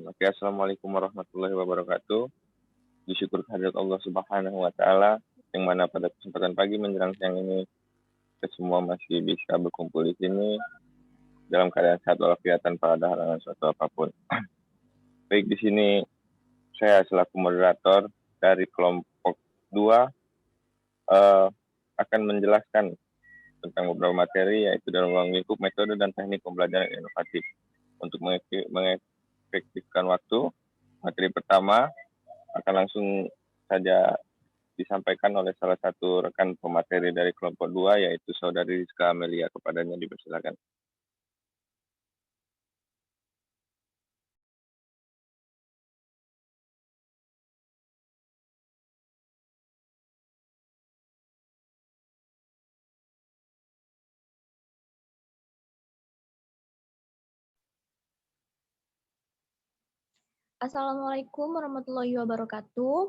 Oke, Assalamualaikum warahmatullahi wabarakatuh. Bersyukur kehadirat Allah Subhanahu wa Ta'ala, yang mana pada kesempatan pagi menjelang siang ini, kita semua masih bisa berkumpul di sini dalam keadaan sehat walafiat tanpa ada halangan suatu apapun. Baik, di sini saya selaku moderator dari kelompok 2 akan menjelaskan tentang beberapa materi, yaitu dalam ruang lingkup, metode, dan teknik pembelajaran inovatif. Untuk mengefektifkan waktu, materi pertama akan langsung saja disampaikan oleh salah satu rekan pemateri dari kelompok 2, yaitu Saudari Rizka Amelia. Kepadanya dipersilakan. Assalamualaikum warahmatullahi wabarakatuh.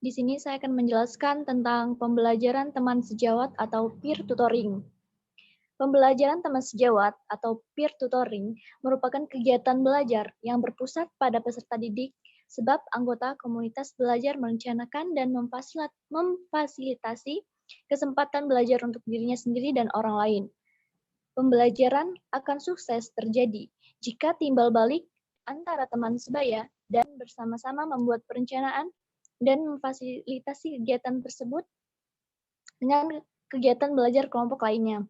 Di sini saya akan menjelaskan tentang pembelajaran teman sejawat atau peer tutoring. Pembelajaran teman sejawat atau peer tutoring merupakan kegiatan belajar yang berpusat pada peserta didik, sebab anggota komunitas belajar merencanakan dan memfasilitasi kesempatan belajar untuk dirinya sendiri dan orang lain. Pembelajaran akan sukses terjadi jika timbal balik antara teman sebaya dan bersama-sama membuat perencanaan dan memfasilitasi kegiatan tersebut dengan kegiatan belajar kelompok lainnya.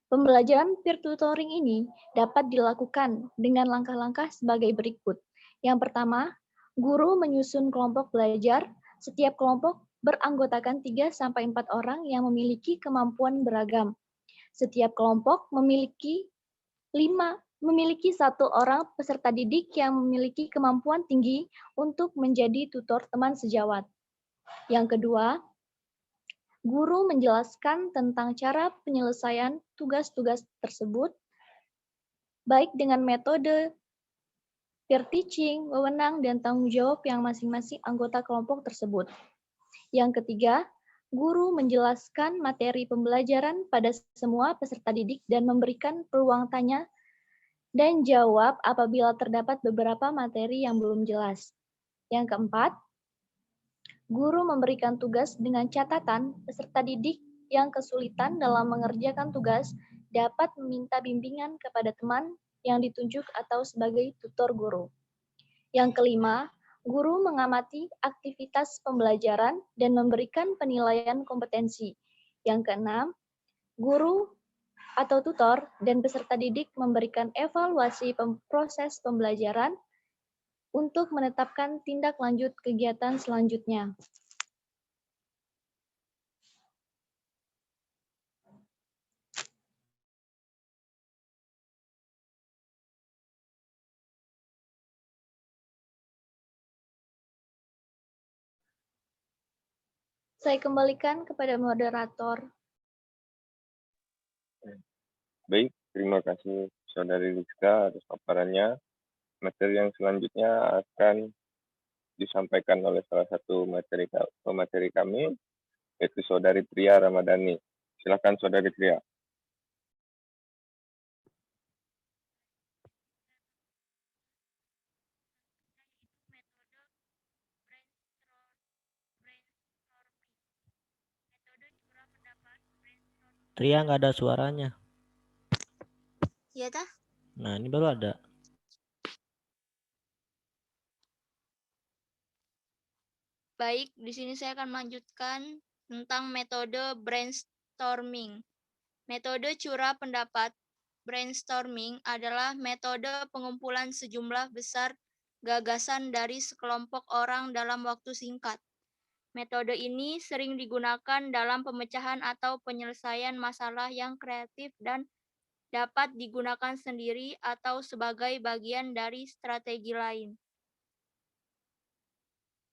Pembelajaran peer tutoring ini dapat dilakukan dengan langkah-langkah sebagai berikut. Yang pertama, guru menyusun kelompok belajar. Setiap kelompok beranggotakan 3-4 orang yang memiliki kemampuan beragam. Setiap kelompok memiliki 1 orang peserta didik yang memiliki kemampuan tinggi untuk menjadi tutor teman sejawat. Yang kedua, guru menjelaskan tentang cara penyelesaian tugas-tugas tersebut, baik dengan metode peer teaching, wewenang, dan tanggung jawab yang masing-masing anggota kelompok tersebut. Yang ketiga, guru menjelaskan materi pembelajaran pada semua peserta didik dan memberikan peluang tanya dan jawab apabila terdapat beberapa materi yang belum jelas. Yang keempat, guru memberikan tugas dengan catatan peserta didik yang kesulitan dalam mengerjakan tugas dapat meminta bimbingan kepada teman yang ditunjuk atau sebagai tutor guru. Yang kelima, guru mengamati aktivitas pembelajaran dan memberikan penilaian kompetensi. Yang keenam, guru atau tutor dan peserta didik memberikan evaluasi proses pembelajaran untuk menetapkan tindak lanjut kegiatan selanjutnya. Saya kembalikan kepada moderator. Baik, terima kasih Saudari Rizka atas paparannya. Materi yang selanjutnya akan disampaikan oleh salah satu pemateri kami, yaitu Saudari Tria Ramadhani. Silakan Saudari Tria. Tria nggak ada suaranya. Iya tah? Nah, ini baru ada. Baik, di sini saya akan melanjutkan tentang metode brainstorming. Metode curah pendapat brainstorming adalah metode pengumpulan sejumlah besar gagasan dari sekelompok orang dalam waktu singkat. Metode ini sering digunakan dalam pemecahan atau penyelesaian masalah yang kreatif dan dapat digunakan sendiri atau sebagai bagian dari strategi lain.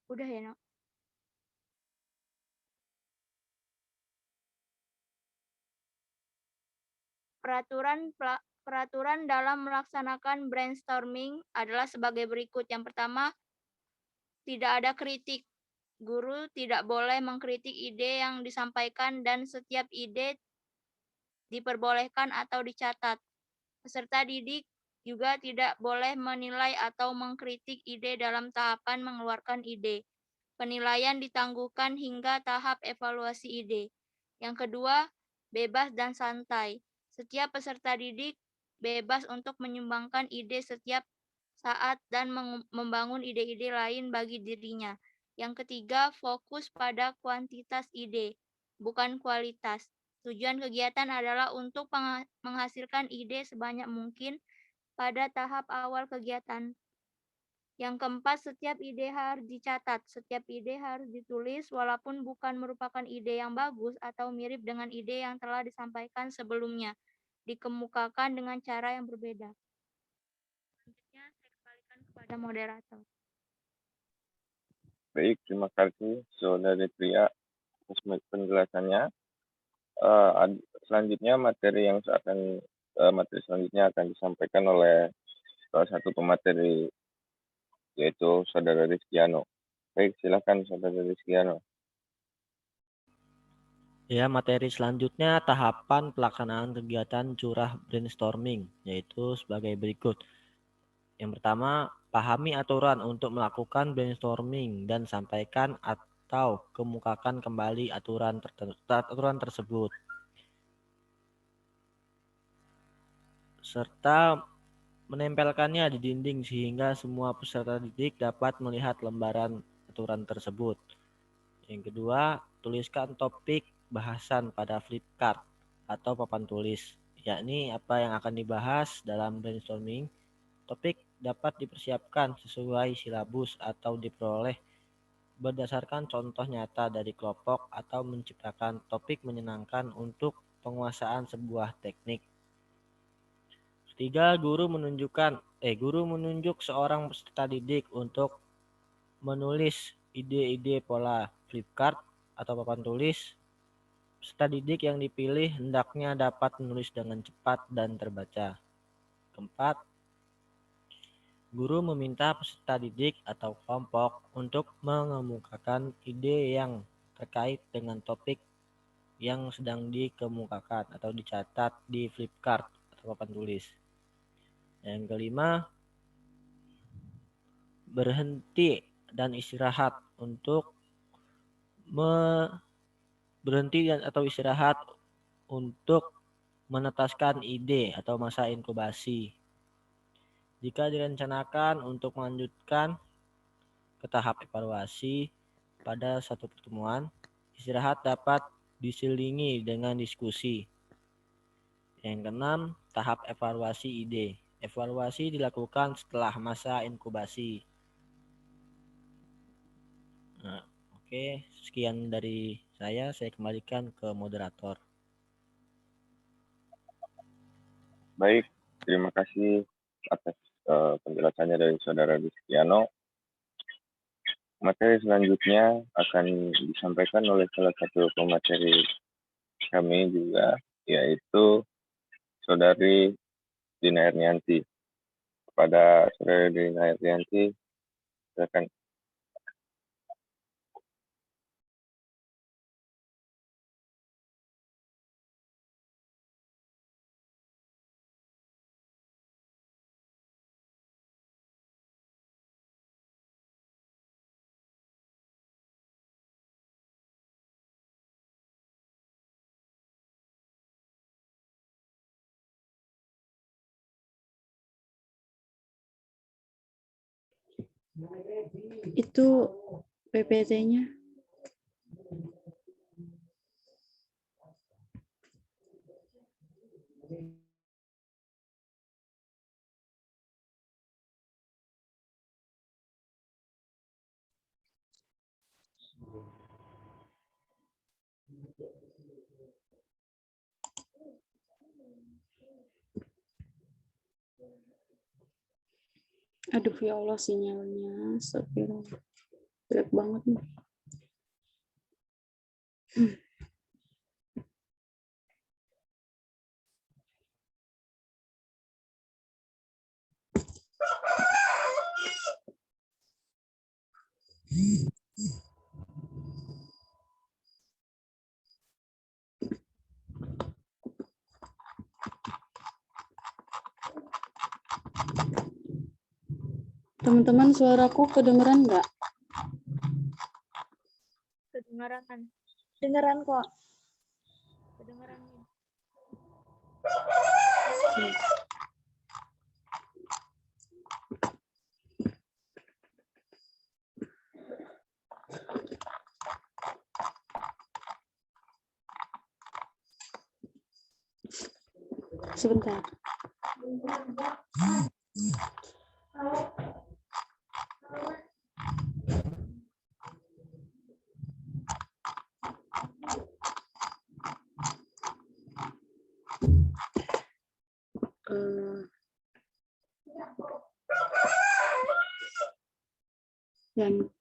Udah ya, Nok? Peraturan dalam melaksanakan brainstorming adalah sebagai berikut. Yang pertama, tidak ada kritik. Guru tidak boleh mengkritik ide yang disampaikan dan setiap ide diperbolehkan atau dicatat. Peserta didik juga tidak boleh menilai atau mengkritik ide dalam tahapan mengeluarkan ide. Penilaian ditangguhkan hingga tahap evaluasi ide. Yang kedua, bebas dan santai. Setiap peserta didik bebas untuk menyumbangkan ide setiap saat dan membangun ide-ide lain bagi dirinya. Yang ketiga, fokus pada kuantitas ide, bukan kualitas. Tujuan kegiatan adalah untuk menghasilkan ide sebanyak mungkin pada tahap awal kegiatan. Yang keempat, setiap ide harus dicatat. Setiap ide harus ditulis walaupun bukan merupakan ide yang bagus atau mirip dengan ide yang telah disampaikan sebelumnya. Dikemukakan dengan cara yang berbeda. Selanjutnya saya kembalikan kepada moderator. Baik, terima kasih Saudari Tria atas penjelasannya. Selanjutnya materi selanjutnya akan disampaikan oleh salah satu pemateri, yaitu Saudara Rizkiano. Baik, silakan Saudara Rizkiano. Ya, materi selanjutnya tahapan pelaksanaan kegiatan curah brainstorming, yaitu sebagai berikut. Yang pertama, pahami aturan untuk melakukan brainstorming dan sampaikan atau kemukakan kembali aturan tersebut. Serta menempelkannya di dinding sehingga semua peserta didik dapat melihat lembaran aturan tersebut. Yang kedua, tuliskan topik bahasan pada flipchart atau papan tulis, yakni apa yang akan dibahas dalam brainstorming. Topik dapat dipersiapkan sesuai silabus atau diperoleh berdasarkan contoh nyata dari kelompok atau menciptakan topik menyenangkan untuk penguasaan sebuah teknik. Ketiga, guru menunjuk seorang peserta didik untuk menulis ide-ide pola flipchart atau papan tulis. Peserta didik yang dipilih hendaknya dapat menulis dengan cepat dan terbaca. Keempat, guru meminta peserta didik atau kelompok untuk mengemukakan ide yang terkait dengan topik yang sedang dikemukakan atau dicatat di flipchart atau papan tulis. Yang kelima, berhenti dan istirahat untuk menetaskan ide atau masa inkubasi. Jika direncanakan untuk melanjutkan ke tahap evaluasi pada satu pertemuan, istirahat dapat diselingi dengan diskusi. Yang keenam, tahap evaluasi ide. Evaluasi dilakukan setelah masa inkubasi. Nah, oke, sekian dari saya kembalikan ke moderator. Baik, terima kasih atas penjelasannya dari Saudara Rizkiano. Materi selanjutnya akan disampaikan oleh salah satu pemateri kami juga, yaitu Saudari Dina Ernianti. Kepada Saudari Dina Ernianti, silakan. Itu PPT-nya. Aduh ya Allah, sinyalnya astagfirullah. Jelek banget nih. Teman-teman, suaraku kedengeran nggak? Kedengaran. Dengeran kok. Kedengaran. Sebentar. Dan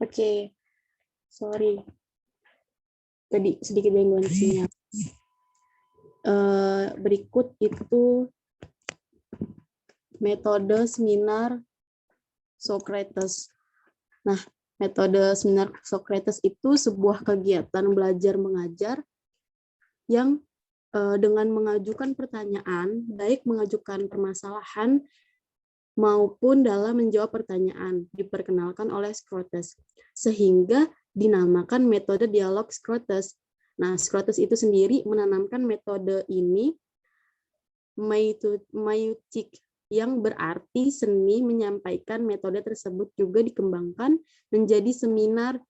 Oke, sorry. Tadi sedikit gangguan sinyal. Berikut itu metode seminar Socrates. Nah, metode seminar Socrates itu sebuah kegiatan belajar mengajar yang dengan mengajukan pertanyaan, baik mengajukan permasalahan maupun dalam menjawab pertanyaan, diperkenalkan oleh Socrates, sehingga dinamakan metode dialog Socrates. Nah, Socrates itu sendiri menanamkan metode ini maieutik, yang berarti seni menyampaikan. Metode tersebut juga dikembangkan menjadi seminar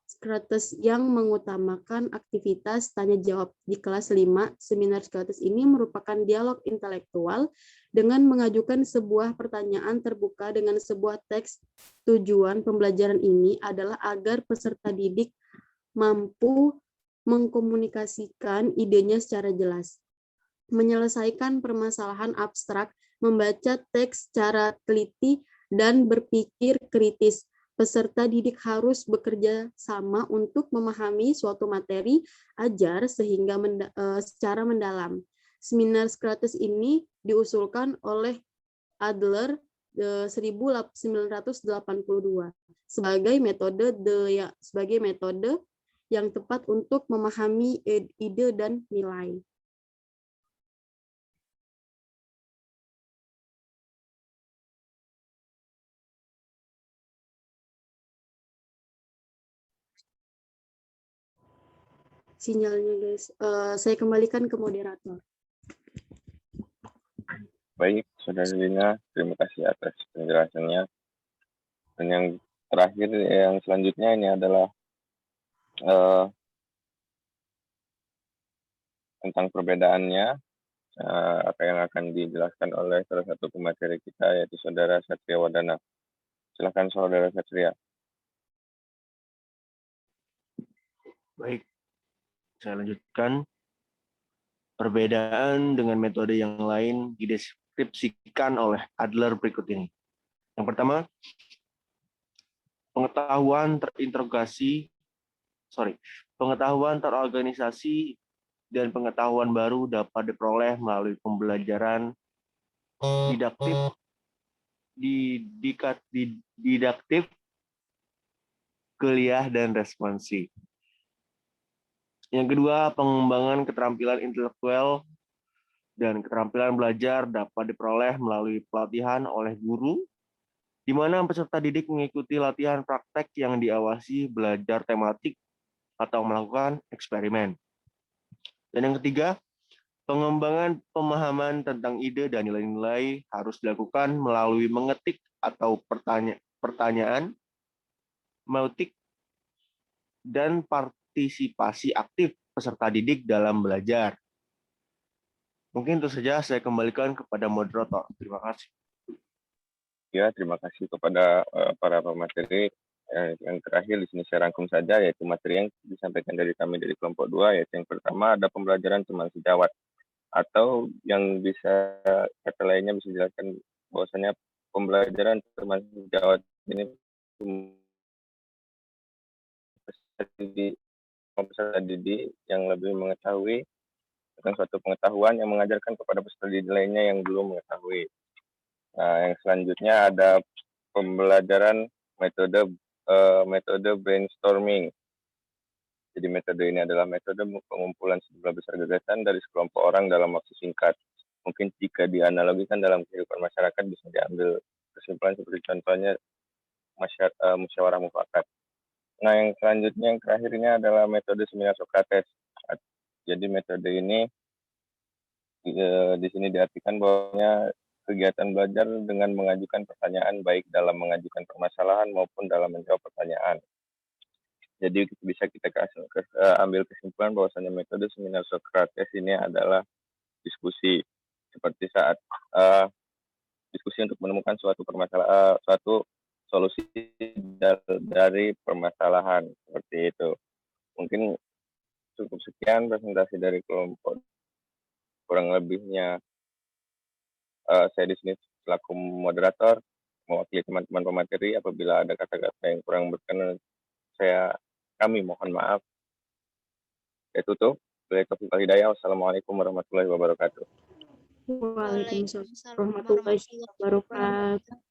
Socrates yang mengutamakan aktivitas tanya jawab. Di kelas 5, seminar Socrates ini merupakan dialog intelektual dengan mengajukan sebuah pertanyaan terbuka dengan sebuah teks. Tujuan pembelajaran ini adalah agar peserta didik mampu mengkomunikasikan idenya secara jelas, menyelesaikan permasalahan abstrak, membaca teks secara teliti, dan berpikir kritis. Peserta didik harus bekerja sama untuk memahami suatu materi ajar sehingga secara mendalam. Seminar Socrates ini diusulkan oleh Adler 1982 sebagai metode yang tepat untuk memahami ide dan nilai. Sinyalnya guys, saya kembalikan ke moderator. Baik, Saudara Lina, terima kasih atas penjelasannya. Dan yang terakhir, yang selanjutnya ini adalah tentang perbedaannya, apa yang akan dijelaskan oleh salah satu pemateri kita, yaitu Saudara Satria Wadana. Silakan Saudara Satria. Baik, saya lanjutkan. Perbedaan dengan metode yang lain dideskripsikan oleh Adler berikut ini. Yang pertama, pengetahuan terorganisasi dan pengetahuan baru dapat diperoleh melalui pembelajaran didaktif, kuliah, dan responsi. Yang kedua, pengembangan keterampilan intelektual dan keterampilan belajar dapat diperoleh melalui pelatihan oleh guru, di mana peserta didik mengikuti latihan praktek yang diawasi belajar tematik atau melakukan eksperimen. Dan yang ketiga, Pengembangan pemahaman tentang ide dan nilai-nilai harus dilakukan melalui mengetik atau pertanyaan, meltik, dan partisipasi aktif peserta didik dalam belajar. Mungkin itu saja, saya kembalikan kepada moderator. Terima kasih. Ya, terima kasih kepada para pemateri. Yang terakhir di sini saya rangkum saja, yaitu materi yang disampaikan dari kami dari kelompok 2, yaitu yang pertama ada pembelajaran teman sejawat, atau yang bisa kata lainnya bisa dijelaskan bahwasanya pembelajaran teman sejawat ini peserta didik yang lebih mengetahui tentang suatu pengetahuan yang mengajarkan kepada peserta didik lainnya yang belum mengetahui. Nah, yang selanjutnya ada pembelajaran metode brainstorming. Jadi metode ini adalah metode pengumpulan sejumlah besar gagasan dari sekelompok orang dalam waktu singkat. Mungkin jika dianalogikan dalam kehidupan masyarakat bisa diambil kesimpulan seperti contohnya musyawarah mufakat. Nah, yang selanjutnya yang terakhirnya adalah metode seminar Sokrates. Jadi metode ini di sini diartikan bahwa kegiatan belajar dengan mengajukan pertanyaan baik dalam mengajukan permasalahan maupun dalam menjawab pertanyaan. Jadi bisa kita ambil kesimpulan bahwasanya metode seminar Sokrates ini adalah diskusi, seperti saat diskusi untuk menemukan suatu permasalahan, suatu solusi dari permasalahan, seperti itu. Mungkin cukup sekian presentasi dari kelompok. Kurang lebihnya saya di sini selaku moderator mewakili teman-teman pemateri. Apabila ada kata-kata yang kurang berkenan, kami mohon maaf. Saya tutup. Waalaikumsalam hidayah. Wassalamualaikum warahmatullahi wabarakatuh. Waalaikumsalam Waalaikumsalam warahmatullahi warahmatullahi wabarakatuh.